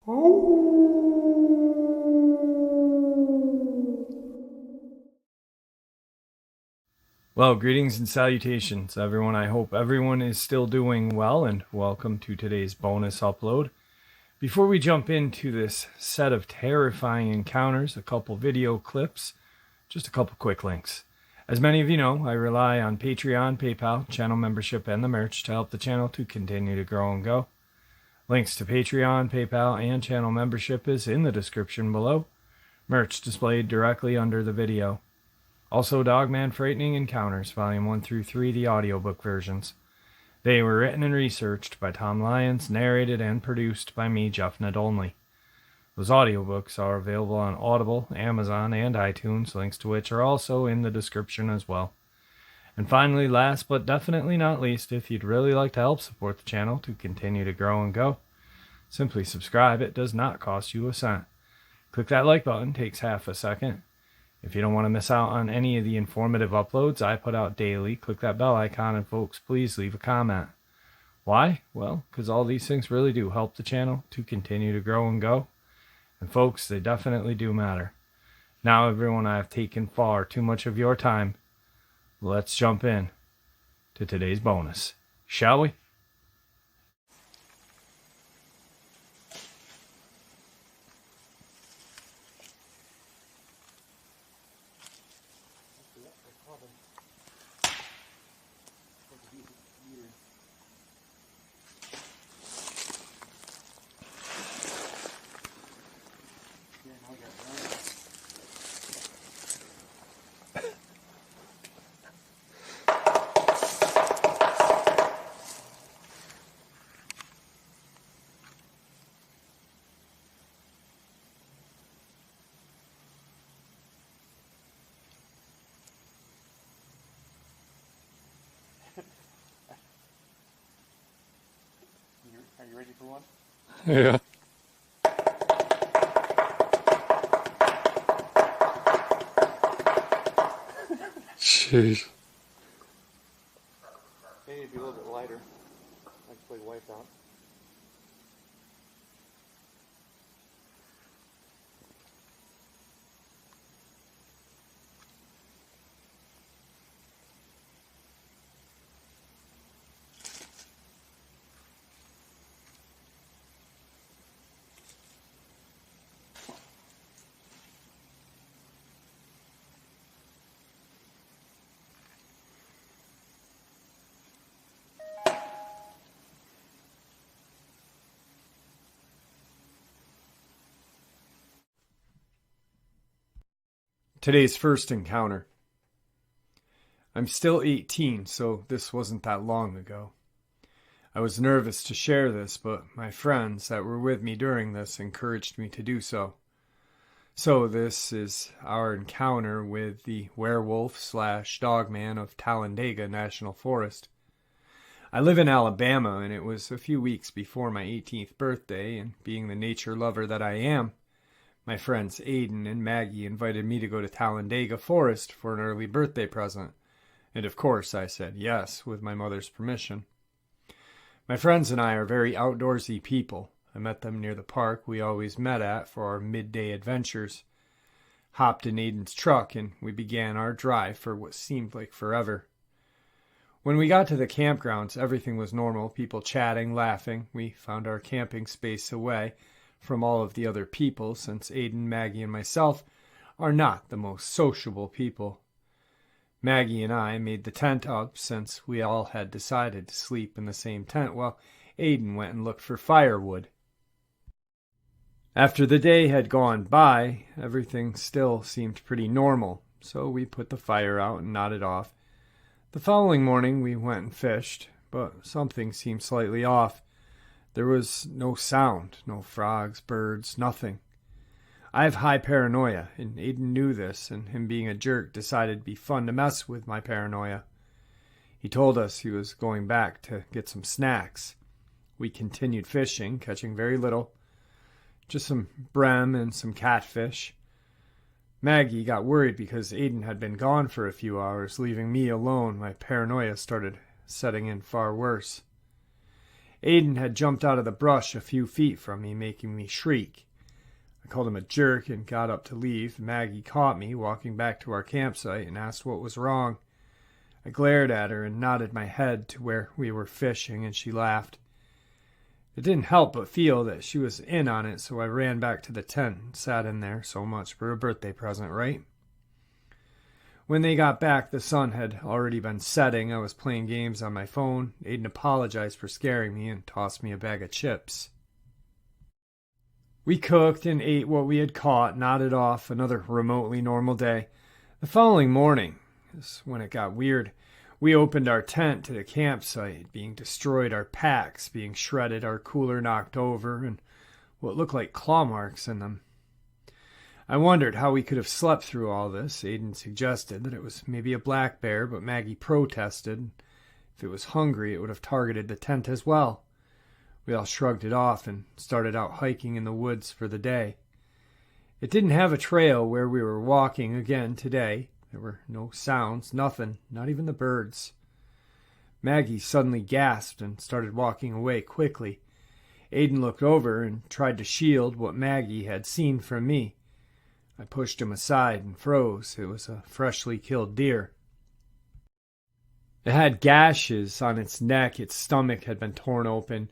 Well, greetings and salutations, everyone. I hope everyone is still doing well, and welcome to today's bonus upload. Before we jump into this set of terrifying encounters, a couple video clips, just a couple quick links. As many of you know, I rely on Patreon, PayPal, channel membership, and the merch to help the channel to continue to grow and go. Links to Patreon, PayPal, and channel membership is in the description below. Merch displayed directly under the video. Also, Dogman Frightening Encounters, Volume 1 through 3, the audiobook versions. They were written and researched by Tom Lyons, narrated and produced by me, Jeff Nadolny. Those audiobooks are available on Audible, Amazon, and iTunes, links to which are also in the description as well. And finally, last but definitely not least, if you'd really like to help support the channel to continue to grow and go, simply subscribe. It does not cost you a cent. Click that like button, takes half a second. If you don't want to miss out on any of the informative uploads I put out daily, click that bell icon, and folks, please leave a comment. Why? Well, because all these things really do help the channel to continue to grow and go. And folks, they definitely do matter. Now, everyone, I have taken far too much of your time. Let's jump in to today's bonus, shall we? Are you ready for one? Yeah. Jeez. Maybe it'd be a little bit lighter. I just play Wipeout. Today's first encounter. I'm still 18, so this wasn't that long ago. I was nervous to share this, but my friends that were with me during this encouraged me to do so. So this is our encounter with the werewolf/dogman of Talladega National Forest. I live in Alabama, and it was a few weeks before my 18th birthday, and being the nature lover that I am, my friends Aiden and Maggie invited me to go to Talladega Forest for an early birthday present, and of course I said yes, with my mother's permission. My friends and I are very outdoorsy people. I met them near the park we always met at for our midday adventures. Hopped in Aiden's truck, and we began our drive for what seemed like forever. When we got to the campgrounds, everything was normal, people chatting, laughing. We found our camping space away from all of the other people, since Aiden, Maggie, and myself are not the most sociable people. Maggie and I made the tent up, since we all had decided to sleep in the same tent, while Aiden went and looked for firewood. After the day had gone by, everything still seemed pretty normal, so we put the fire out and nodded off. The following morning we went and fished, but something seemed slightly off. There was no sound, no frogs, birds, nothing. I have high paranoia, and Aiden knew this, and him being a jerk decided it'd be fun to mess with my paranoia. He told us he was going back to get some snacks. We continued fishing, catching very little, just some brim and some catfish. Maggie got worried because Aiden had been gone for a few hours, leaving me alone. My paranoia started setting in far worse. Aiden had jumped out of the brush a few feet from me, making me shriek. I called him a jerk and got up to leave. Maggie caught me walking back to our campsite and asked what was wrong. I glared at her and nodded my head to where we were fishing, and she laughed. It didn't help but feel that she was in on it, so I ran back to the tent and sat in there. So much for a birthday present, right? When they got back, the sun had already been setting. I was playing games on my phone. Aiden apologized for scaring me and tossed me a bag of chips. We cooked and ate what we had caught, nodded off another remotely normal day. The following morning is when it got weird. We opened our tent to the campsite being destroyed, our packs being shredded, our cooler knocked over, and what looked like claw marks in them. I wondered how we could have slept through all this. Aiden suggested that it was maybe a black bear, but Maggie protested. If it was hungry, it would have targeted the tent as well. We all shrugged it off and started out hiking in the woods for the day. It didn't have a trail where we were walking again today. There were no sounds, nothing, not even the birds. Maggie suddenly gasped and started walking away quickly. Aiden looked over and tried to shield what Maggie had seen from me. I pushed him aside and froze. It was a freshly killed deer. It had gashes on its neck. Its stomach had been torn open.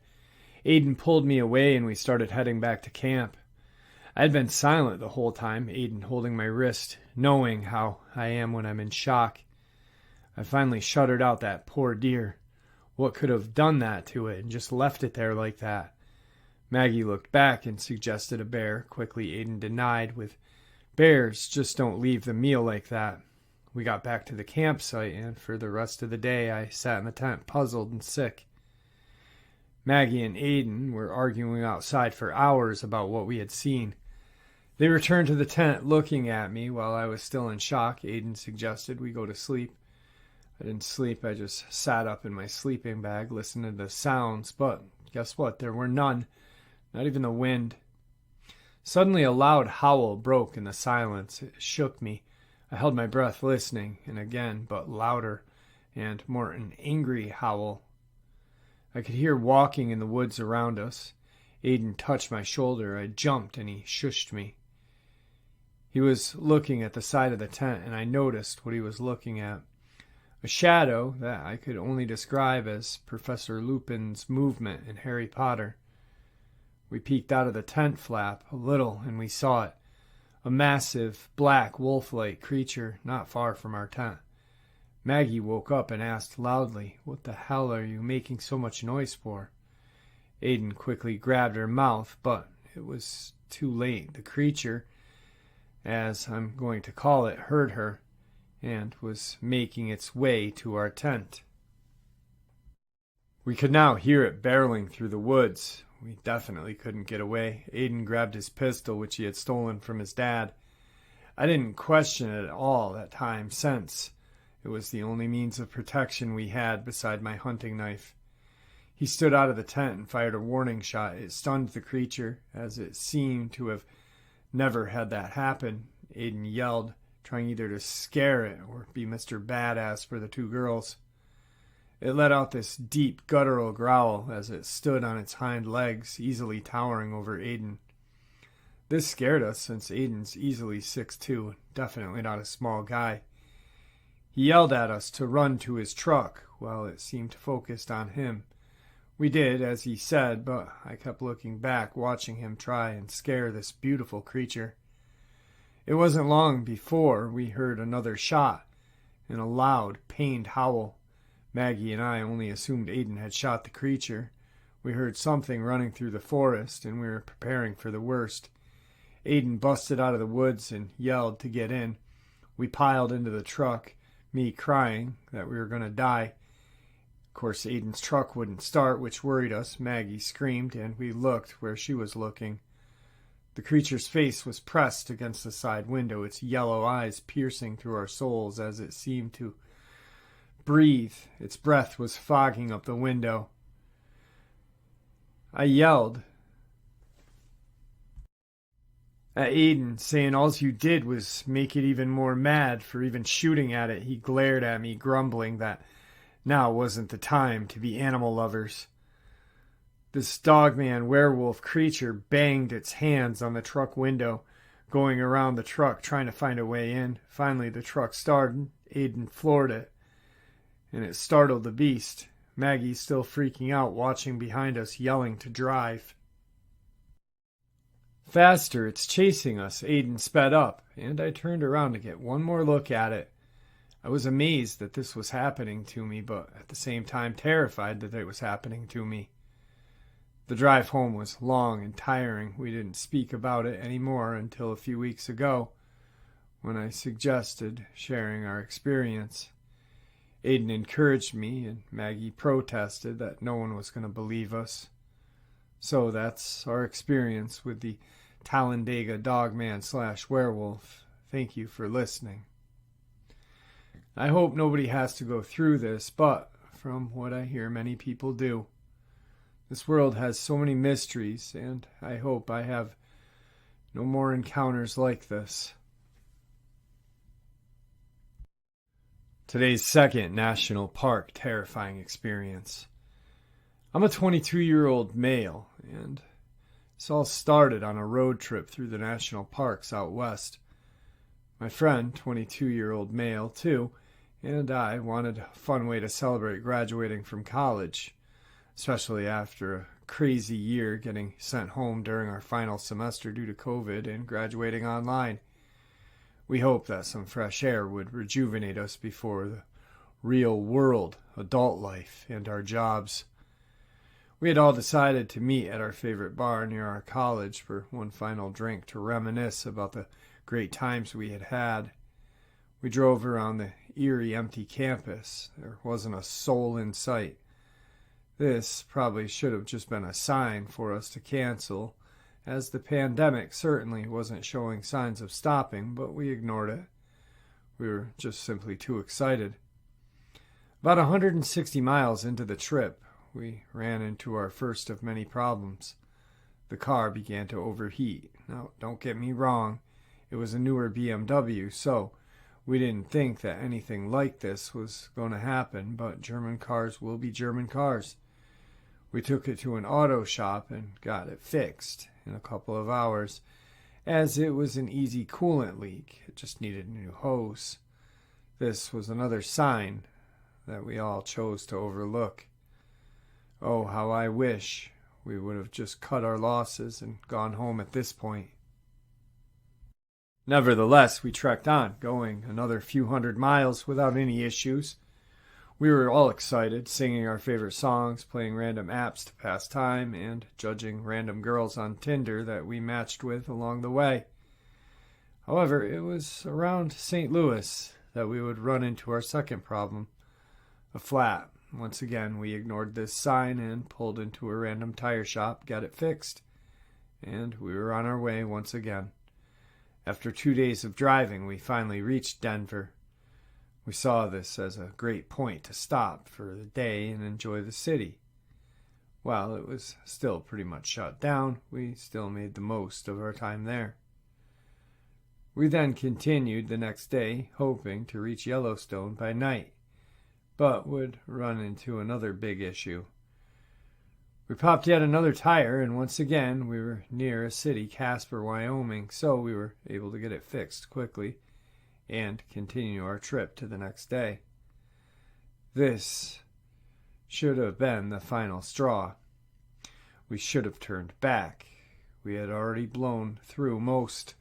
Aiden pulled me away and we started heading back to camp. I had been silent the whole time, Aiden holding my wrist, knowing how I am when I'm in shock. I finally shuddered out that poor deer. What could have done that to it and just left it there like that? Maggie looked back and suggested a bear. Quickly, Aiden denied with, "Bears just don't leave the meal like that." We got back to the campsite, and for the rest of the day I sat in the tent puzzled and sick. Maggie and Aiden were arguing outside for hours about what we had seen. They returned to the tent looking at me while I was still in shock. Aiden suggested we go to sleep. I didn't sleep. I just sat up in my sleeping bag, listening to the sounds, but guess what? There were none, not even the wind. Suddenly a loud howl broke in the silence. It shook me. I held my breath listening, and again, but louder, and more an angry howl. I could hear walking in the woods around us. Aiden touched my shoulder. I jumped, and he shushed me. He was looking at the side of the tent, and I noticed what he was looking at. A shadow that I could only describe as Professor Lupin's movement in Harry Potter. We peeked out of the tent flap a little, and we saw it. A massive, black, wolf-like creature not far from our tent. Maggie woke up and asked loudly, "What the hell are you making so much noise for?" Aiden quickly grabbed her mouth, but it was too late. The creature, as I'm going to call it, heard her and was making its way to our tent. We could now hear it barreling through the woods. We definitely couldn't get away. Aiden grabbed his pistol, which he had stolen from his dad. I didn't question it at all that time, since it was the only means of protection we had beside my hunting knife. He stood out of the tent and fired a warning shot. It stunned the creature, as it seemed to have never had that happen. Aiden yelled, trying either to scare it or be Mr. Badass for the two girls. It let out this deep, guttural growl as it stood on its hind legs, easily towering over Aiden. This scared us, since Aiden's easily 6'2", definitely not a small guy. He yelled at us to run to his truck, while it seemed focused on him. We did, as he said, but I kept looking back, watching him try and scare this beautiful creature. It wasn't long before we heard another shot, and a loud, pained howl. Maggie and I only assumed Aiden had shot the creature. We heard something running through the forest, and we were preparing for the worst. Aiden busted out of the woods and yelled to get in. We piled into the truck, me crying that we were going to die. Of course, Aiden's truck wouldn't start, which worried us. Maggie screamed, and we looked where she was looking. The creature's face was pressed against the side window, its yellow eyes piercing through our souls as it seemed to breathe. Its breath was fogging up the window. I yelled at Aiden, saying all you did was make it even more mad for even shooting at it. He glared at me, grumbling that now wasn't the time to be animal lovers. This Dogman werewolf creature banged its hands on the truck window, going around the truck trying to find a way in. Finally, the truck started. Aiden floored it, and it startled the beast. Maggie's still freaking out, watching behind us, yelling to drive. Faster, it's chasing us. Aiden sped up, and I turned around to get one more look at it. I was amazed that this was happening to me, but at the same time terrified that it was happening to me. The drive home was long and tiring. We didn't speak about it anymore until a few weeks ago, when I suggested sharing our experience. Aiden encouraged me, and Maggie protested that no one was going to believe us. So that's our experience with the Talladega Dogman/werewolf. Thank you for listening. I hope nobody has to go through this, but from what I hear, many people do. This world has so many mysteries, and I hope I have no more encounters like this. Today's second national park terrifying experience. I'm a 22-year-old male, and this all started on a road trip through the national parks out west. My friend, 22-year-old male too, and I wanted a fun way to celebrate graduating from college, especially after a crazy year getting sent home during our final semester due to COVID and graduating online. We hoped that some fresh air would rejuvenate us before the real world, adult life, and our jobs. We had all decided to meet at our favorite bar near our college for one final drink to reminisce about the great times we had had. We drove around the eerie, empty campus. There wasn't a soul in sight. This probably should have just been a sign for us to cancel, as the pandemic certainly wasn't showing signs of stopping, but we ignored it. We were just simply too excited. About 160 miles into the trip, we ran into our first of many problems. The car began to overheat. Now, don't get me wrong, it was a newer BMW, so we didn't think that anything like this was going to happen, but German cars will be German cars. We took it to an auto shop and got it fixed in a couple of hours, as it was an easy coolant leak. It just needed a new hose. This was another sign that we all chose to overlook. Oh, how I wish we would have just cut our losses and gone home at this point. Nevertheless, we trekked on, going another few hundred miles without any issues. We were all excited, singing our favorite songs, playing random apps to pass time, and judging random girls on Tinder that we matched with along the way. However, it was around St. Louis that we would run into our second problem, a flat. Once again, we ignored this sign and pulled into a random tire shop, got it fixed, and we were on our way once again. After 2 days of driving, we finally reached Denver. We saw this as a great point to stop for the day and enjoy the city. While it was still pretty much shut down, we still made the most of our time there. We then continued the next day, hoping to reach Yellowstone by night, but would run into another big issue. We popped yet another tire, and once again we were near a city, Casper, Wyoming, so we were able to get it fixed quickly and continue our trip to the next day. This should have been the final straw. We should have turned back. We had already blown through most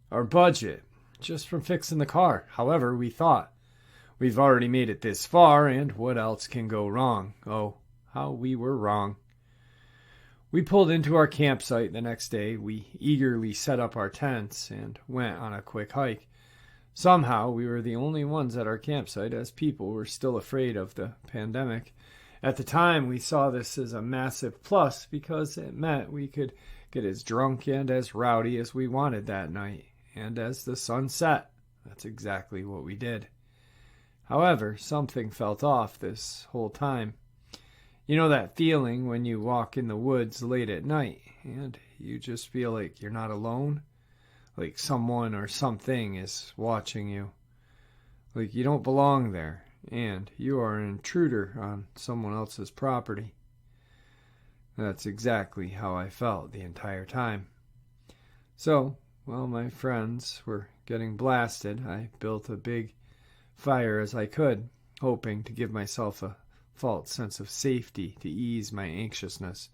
our budget just from fixing the car. However, we thought, we've already made it this far, and what else can go wrong? Oh, how we were wrong. We pulled into our campsite the next day. We eagerly set up our tents and went on a quick hike. Somehow, we were the only ones at our campsite, as people were still afraid of the pandemic. At the time, we saw this as a massive plus because it meant we could get as drunk and as rowdy as we wanted that night. And as the sun set, that's exactly what we did. However, something felt off this whole time. You know that feeling when you walk in the woods late at night and you just feel like you're not alone? Like someone or something is watching you. Like you don't belong there and you are an intruder on someone else's property. That's exactly how I felt the entire time. So, while my friends were getting blasted, I built a big fire as I could, hoping to give myself a false sense of safety to ease my anxiousness.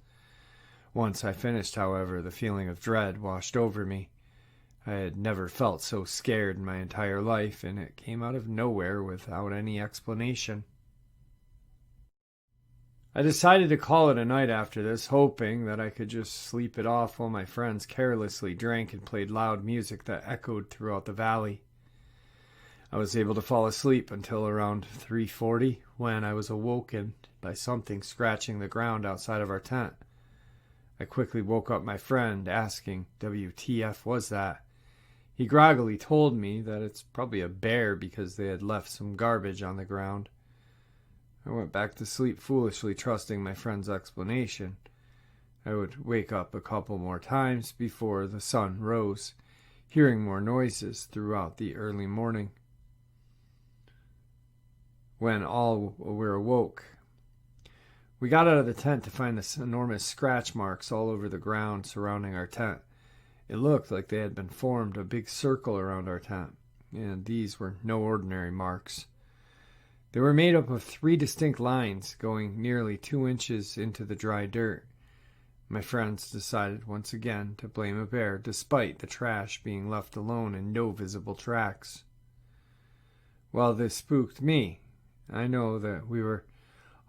Once I finished, however, the feeling of dread washed over me. I had never felt so scared in my entire life, and it came out of nowhere without any explanation. I decided to call it a night after this, hoping that I could just sleep it off while my friends carelessly drank and played loud music that echoed throughout the valley. I was able to fall asleep until around 3:40, when I was awoken by something scratching the ground outside of our tent. I quickly woke up my friend, asking WTF was that. He groggily told me that it's probably a bear because they had left some garbage on the ground. I went back to sleep foolishly, trusting my friend's explanation. I would wake up a couple more times before the sun rose, hearing more noises throughout the early morning. When all were awoke, we got out of the tent to find the enormous scratch marks all over the ground surrounding our tent. It looked like they had been formed a big circle around our tent, and these were no ordinary marks. They were made up of 3 distinct lines going nearly 2 inches into the dry dirt. My friends decided once again to blame a bear, despite the trash being left alone and no visible tracks. While this spooked me, I know that we were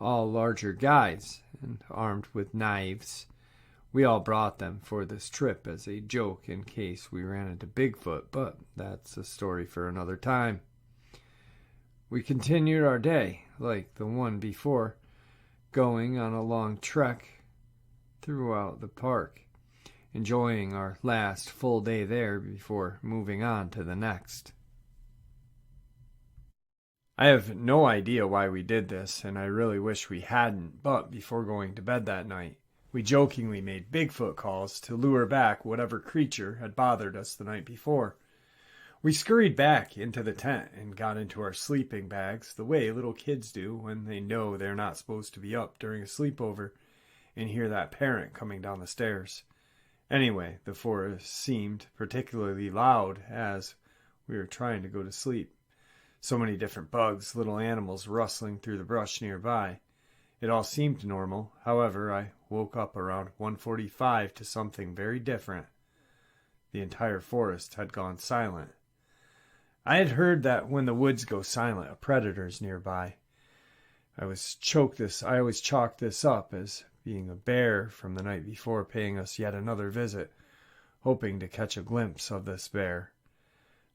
all larger guys and armed with knives. We all brought them for this trip as a joke in case we ran into Bigfoot, but that's a story for another time. We continued our day, like the one before, going on a long trek throughout the park, enjoying our last full day there before moving on to the next. I have no idea why we did this, and I really wish we hadn't, but before going to bed that night, we jokingly made Bigfoot calls to lure back whatever creature had bothered us the night before. We scurried back into the tent and got into our sleeping bags the way little kids do when they know they're not supposed to be up during a sleepover and hear that parent coming down the stairs. Anyway, the forest seemed particularly loud as we were trying to go to sleep. So many different bugs, little animals rustling through the brush nearby. It all seemed normal. However, I woke up around 1:45 to something very different. The entire forest had gone silent. I had heard that when the woods go silent, a predator's nearby. I always chalk this up as being a bear from the night before paying us yet another visit, hoping to catch a glimpse of this bear.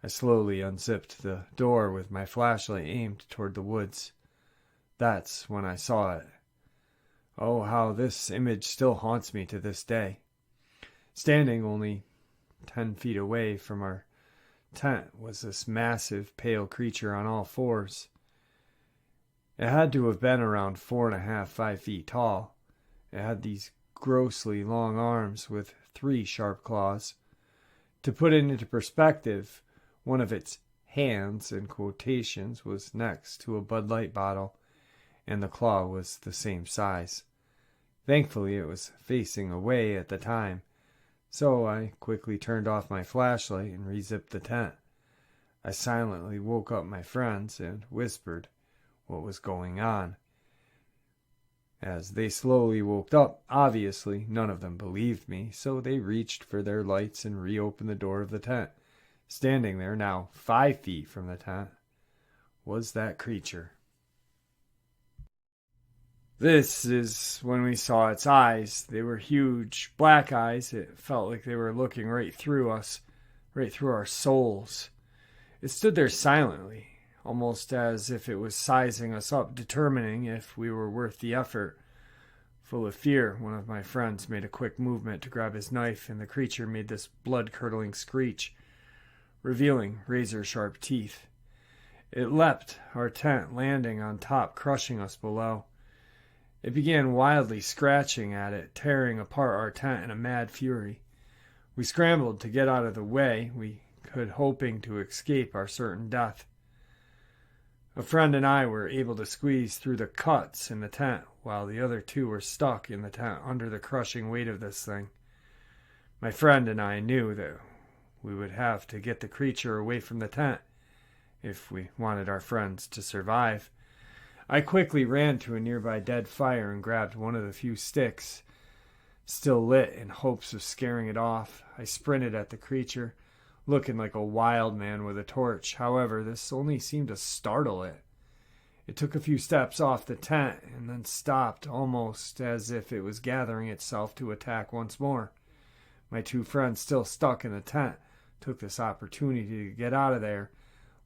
I slowly unzipped the door with my flashlight aimed toward the woods. That's when I saw it. Oh, how this image still haunts me to this day. Standing only 10 feet away from our tent was this massive, pale creature on all fours. It had to have been around 4.5, 5 feet tall. It had these grossly long arms with 3 sharp claws. To put it into perspective, one of its hands, in quotations, was next to a Bud Light bottle, and the claw was the same size. Thankfully, it was facing away at the time, so I quickly turned off my flashlight and rezipped the tent. I silently woke up my friends and whispered what was going on. As they slowly woke up, obviously none of them believed me, so they reached for their lights and reopened the door of the tent. Standing there, now 5 feet from the tent, was that creature. This is when we saw its eyes. They were huge, black eyes. It felt like they were looking right through us, right through our souls. It stood there silently, almost as if it was sizing us up, determining if we were worth the effort. Full of fear, one of my friends made a quick movement to grab his knife, and the creature made this blood-curdling screech, revealing razor-sharp teeth. It leapt our tent, landing on top, crushing us below. It began wildly scratching at it, tearing apart our tent in a mad fury. We scrambled to get out of the way we could, hoping to escape our certain death. A friend and I were able to squeeze through the cuts in the tent, while the other two were stuck in the tent under the crushing weight of this thing. My friend and I knew that we would have to get the creature away from the tent if we wanted our friends to survive. I quickly ran to a nearby dead fire and grabbed one of the few sticks still lit in hopes of scaring it off. I sprinted at the creature, looking like a wild man with a torch. However, this only seemed to startle it. It took a few steps off the tent and then stopped, almost as if it was gathering itself to attack once more. My two friends, still stuck in the tent, took this opportunity to get out of there.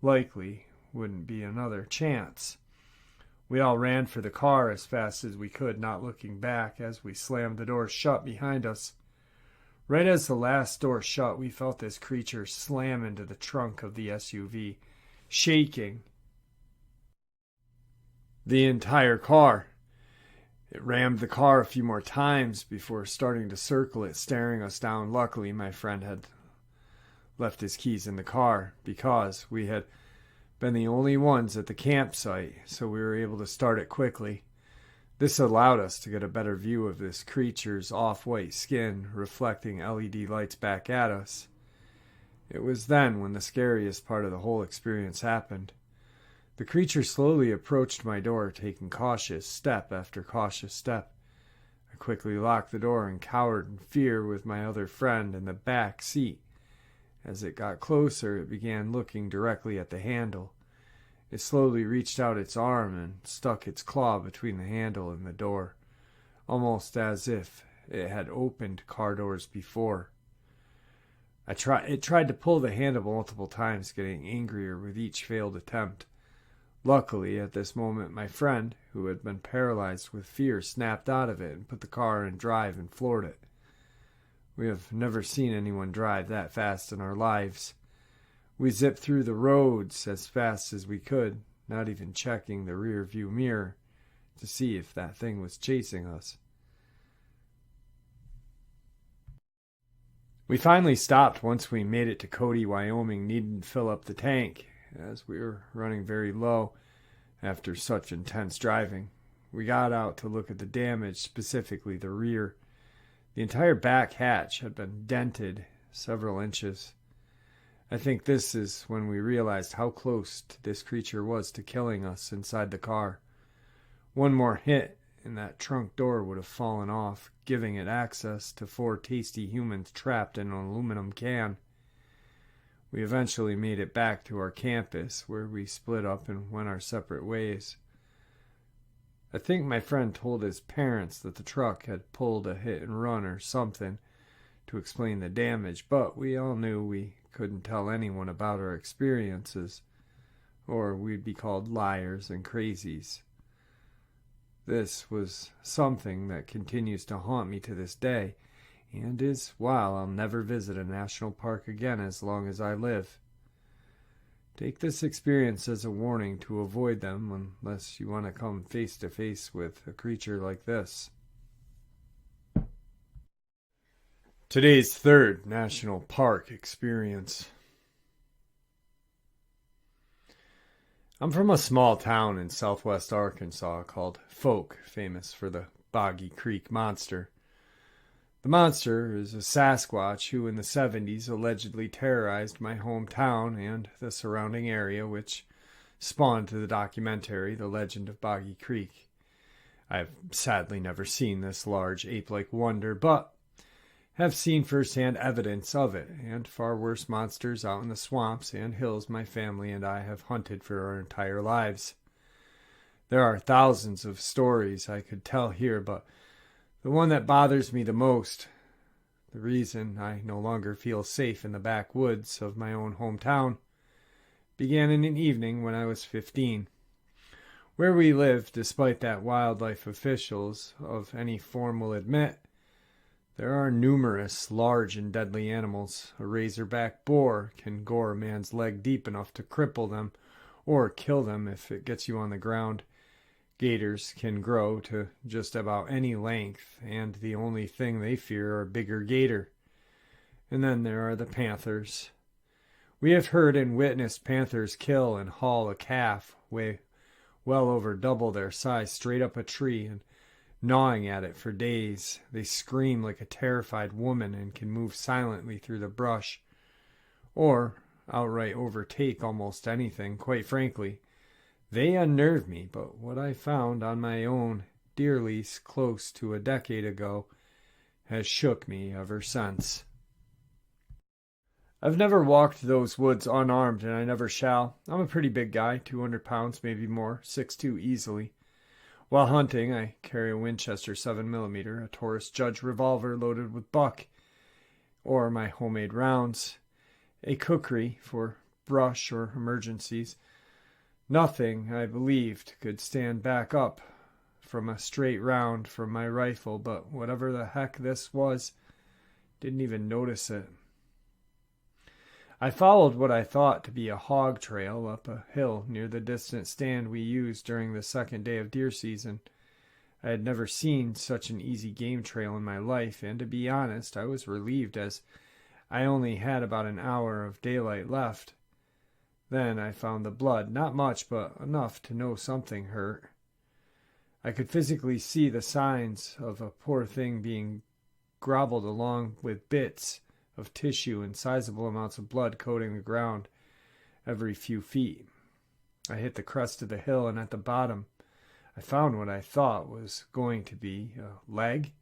Likely wouldn't be another chance. We all ran for the car as fast as we could, not looking back as we slammed the door shut behind us. Right as the last door shut, we felt this creature slam into the trunk of the SUV, shaking the entire car. It rammed the car a few more times before starting to circle it, staring us down. Luckily, my friend had left his keys in the car because we had been the only ones at the campsite, so we were able to start it quickly. This allowed us to get a better view of this creature's off-white skin reflecting LED lights back at us. It was then when the scariest part of the whole experience happened. The creature slowly approached my door, taking cautious step after cautious step. I quickly locked the door and cowered in fear with my other friend in the back seat. As it got closer, it began looking directly at the handle. It slowly reached out its arm and stuck its claw between the handle and the door, almost as if it had opened car doors before. It tried to pull the handle multiple times, getting angrier with each failed attempt. Luckily, at this moment, my friend, who had been paralyzed with fear, snapped out of it and put the car in drive and floored it. We have never seen anyone drive that fast in our lives. We zipped through the roads as fast as we could, not even checking the rear view mirror to see if that thing was chasing us. We finally stopped once we made it to Cody, Wyoming, needing to fill up the tank, as we were running very low after such intense driving. We got out to look at the damage, specifically the rear. The entire back hatch had been dented several inches. I think this is when we realized how close this creature was to killing us inside the car. One more hit and that trunk door would have fallen off, giving it access to 4 tasty humans trapped in an aluminum can. We eventually made it back to our campus, where we split up and went our separate ways. I think my friend told his parents that the truck had pulled a hit and run or something to explain the damage, but we all knew we couldn't tell anyone about our experiences, or we'd be called liars and crazies. This was something that continues to haunt me to this day, and is why I'll never visit a national park again as long as I live. Take this experience as a warning to avoid them unless you want to come face to face with a creature like this. Today's third national park experience. I'm from a small town in southwest Arkansas called Folk, famous for the Boggy Creek Monster. The monster is a Sasquatch who in the 70s allegedly terrorized my hometown and the surrounding area, which spawned the documentary The Legend of Boggy Creek. I've sadly never seen this large ape-like wonder, but have seen firsthand evidence of it, and far worse monsters out in the swamps and hills my family and I have hunted for our entire lives. There are thousands of stories I could tell here, but the one that bothers me the most, the reason I no longer feel safe in the backwoods of my own hometown, began in an evening when I was 15. Where we live, despite that wildlife officials of any form will admit, there are numerous large and deadly animals. A razorback boar can gore a man's leg deep enough to cripple them or kill them if it gets you on the ground. Gators can grow to just about any length, and the only thing they fear are a bigger gator. And then there are the panthers. We have heard and witnessed panthers kill and haul a calf weigh well over double their size straight up a tree, and gnawing at it for days. They scream like a terrified woman and can move silently through the brush, or outright overtake almost anything. Quite frankly, they unnerve me, but what I found on my own deer lease close to a decade ago has shook me ever since. I've never walked those woods unarmed, and I never shall. I'm a pretty big guy, 200 pounds, maybe more, 6'2" easily. While hunting, I carry a Winchester 7mm, a Taurus Judge revolver loaded with buck, or my homemade rounds, a kukri for brush or emergencies. Nothing, I believed, could stand back up from a straight round from my rifle, but whatever the heck this was, didn't even notice it. I followed what I thought to be a hog trail up a hill near the distant stand we used during the second day of deer season. I had never seen such an easy game trail in my life, and to be honest, I was relieved as I only had about an hour of daylight left. Then I found the blood, not much, but enough to know something hurt. I could physically see the signs of a poor thing being gobbled along with bits of tissue and sizable amounts of blood coating the ground every few feet. I hit the crest of the hill, and at the bottom I found what I thought was going to be a leg,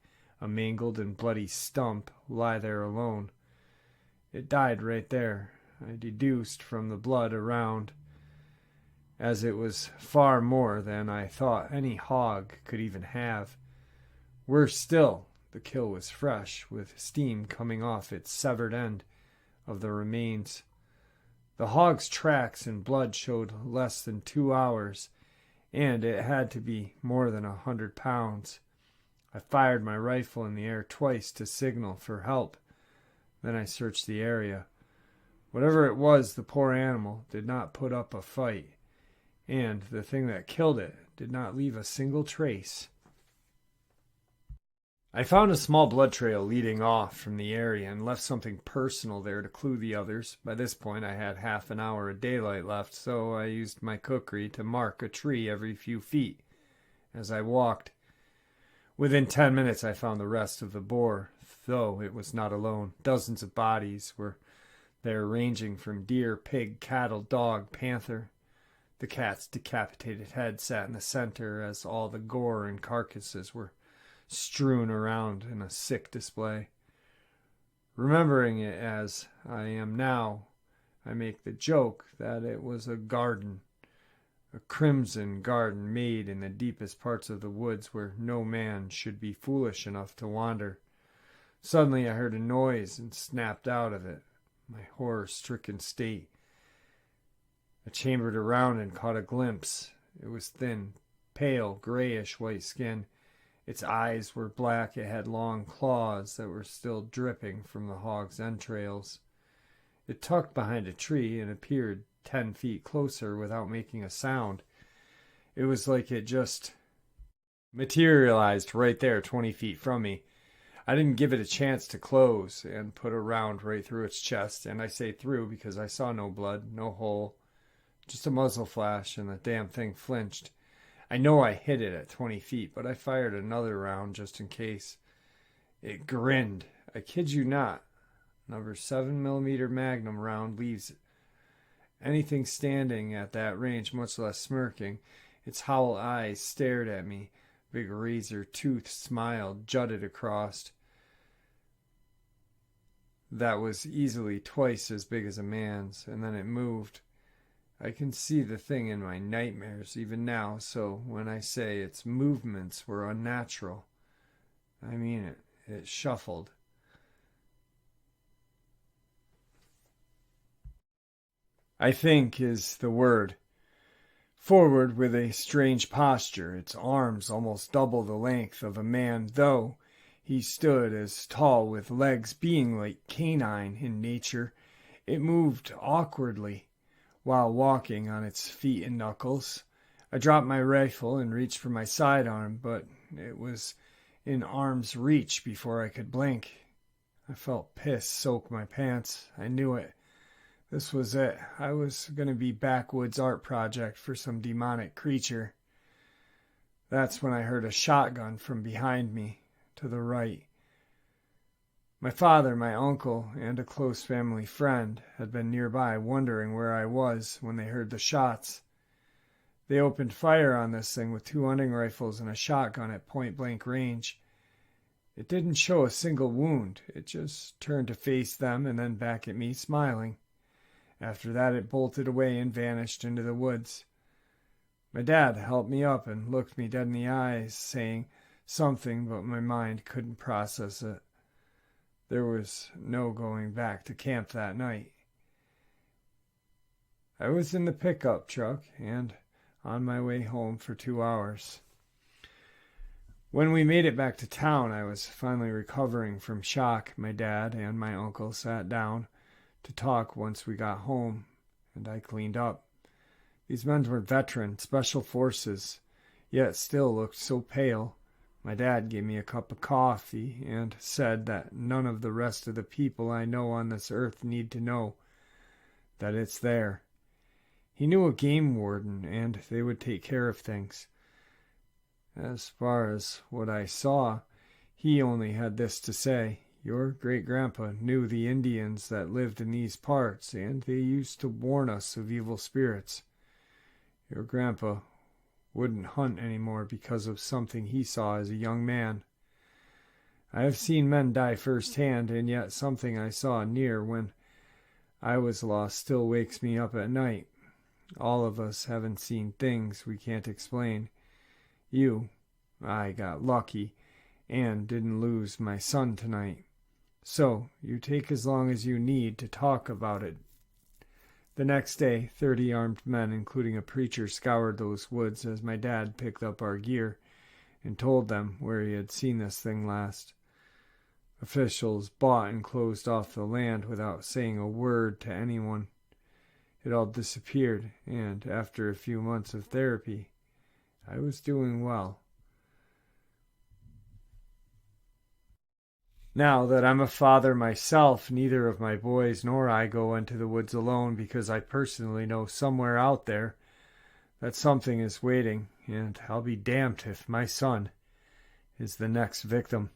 a mangled and bloody stump, lie there alone. It died right there, I deduced from the blood around, as it was far more than I thought any hog could even have. Worse still, the kill was fresh, with steam coming off its severed end of the remains. The hog's tracks and blood showed less than 2 hours, and it had to be more than 100 pounds. I fired my rifle in the air twice to signal for help. Then I searched the area. Whatever it was, the poor animal did not put up a fight, and the thing that killed it did not leave a single trace. I found a small blood trail leading off from the area and left something personal there to clue the others. By this point I had half an hour of daylight left, so I used my kukri to mark a tree every few feet as I walked. Within 10 minutes I found the rest of the boar, though it was not alone. Dozens of bodies were there, ranging from deer, pig, cattle, dog, panther. The cat's decapitated head sat in the center as all the gore and carcasses were strewn around in a sick display. Remembering it as I am now, I make the joke that it was a garden, a crimson garden made in the deepest parts of the woods where no man should be foolish enough to wander. Suddenly I heard a noise and snapped out of it, my horror-stricken state. I chambered around and caught a glimpse. It was thin, pale, grayish white skin. Its eyes were black. It had long claws that were still dripping from the hog's entrails. It tucked behind a tree and appeared 10 feet closer without making a sound. It was like it just materialized right there 20 feet from me. I didn't give it a chance to close and put a round right through its chest, and I say through because I saw no blood, no hole, just a muzzle flash, and the damn thing flinched. I know I hit it at 20 feet, but I fired another round just in case. It grinned. I kid you not. Another 7mm Magnum round leaves anything standing at that range, much less smirking. Its howl eyes stared at me. Big razor-toothed smile jutted across. That was easily twice as big as a man's, and then it moved. I can see the thing in my nightmares even now, so when I say its movements were unnatural, I mean it. It shuffled. I think is the word. Forward with a strange posture, its arms almost double the length of a man, though he stood as tall, with legs being like canine in nature. It moved awkwardly while walking on its feet and knuckles. I dropped my rifle and reached for my sidearm, but it was in arm's reach before I could blink. I felt piss soak my pants. I knew it. This was it. I was going to be backwoods art project for some demonic creature. That's when I heard a shotgun from behind me to the right. My father, my uncle, and a close family friend had been nearby wondering where I was when they heard the shots. They opened fire on this thing with 2 hunting rifles and a shotgun at point-blank range. It didn't show a single wound. It just turned to face them and then back at me, smiling. After that, it bolted away and vanished into the woods. My dad helped me up and looked me dead in the eyes, saying something, but my mind couldn't process it. There was no going back to camp that night. I was in the pickup truck and on my way home for 2 hours. When we made it back to town, I was finally recovering from shock. My dad and my uncle sat down to talk once we got home, and I cleaned up. These men were veteran, special forces, yet still looked so pale. My dad gave me a cup of coffee and said that none of the rest of the people I know on this earth need to know that it's there. He knew a game warden, and they would take care of things. As far as what I saw, he only had this to say: "Your great-grandpa knew the Indians that lived in these parts, and they used to warn us of evil spirits. Your grandpa wouldn't hunt anymore because of something he saw as a young man. I have seen men die firsthand, and yet something I saw near when I was lost still wakes me up at night. All of us haven't seen things we can't explain. I got lucky and didn't lose my son tonight. So, you take as long as you need to talk about it." The next day, 30 armed men, including a preacher, scoured those woods as my dad picked up our gear and told them where he had seen this thing last. Officials bought and closed off the land without saying a word to anyone. It all disappeared, and after a few months of therapy, I was doing well. Now that I'm a father myself, neither of my boys nor I go into the woods alone, because I personally know somewhere out there that something is waiting, and I'll be damned if my son is the next victim.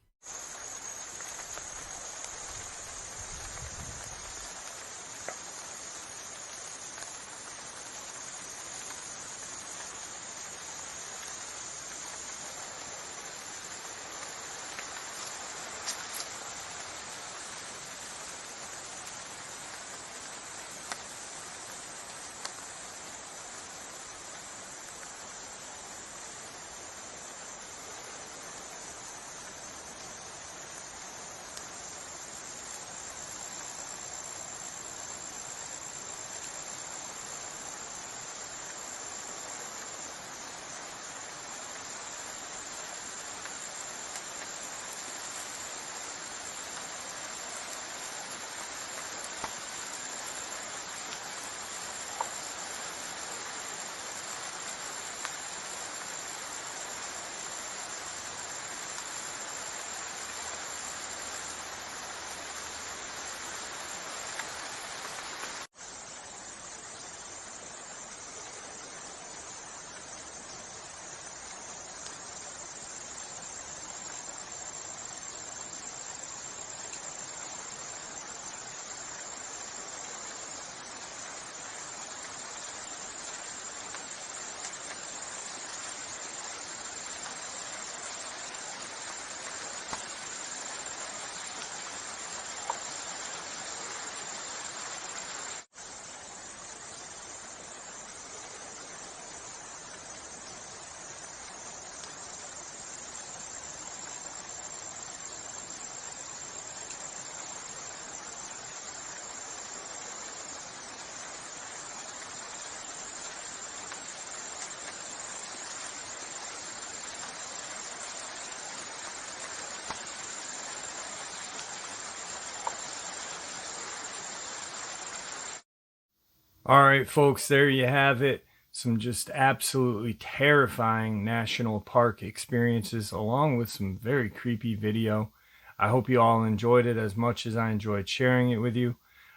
All right, folks, there you have it. Some just absolutely terrifying national park experiences, along with some very creepy video. I hope you all enjoyed it as much as I enjoyed sharing it with you.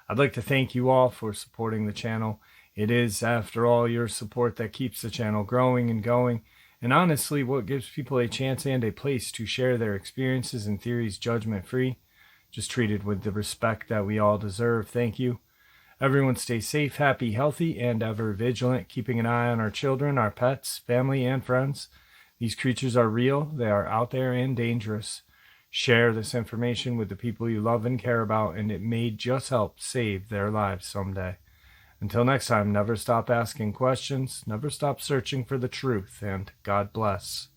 I'd like to thank you all for supporting the channel. It is, after all, your support that keeps the channel growing and going. and honestly what gives people a chance and a place to share their experiences and theories judgment-free, just treated with the respect that we all deserve. Thank you. Everyone stay safe, happy, healthy, and ever vigilant, keeping an eye on our children, our pets, family, and friends. These creatures are real, they are out there and dangerous. Share this information with the people you love and care about, and it may just help save their lives someday. Until next time, never stop asking questions, never stop searching for the truth, and God bless.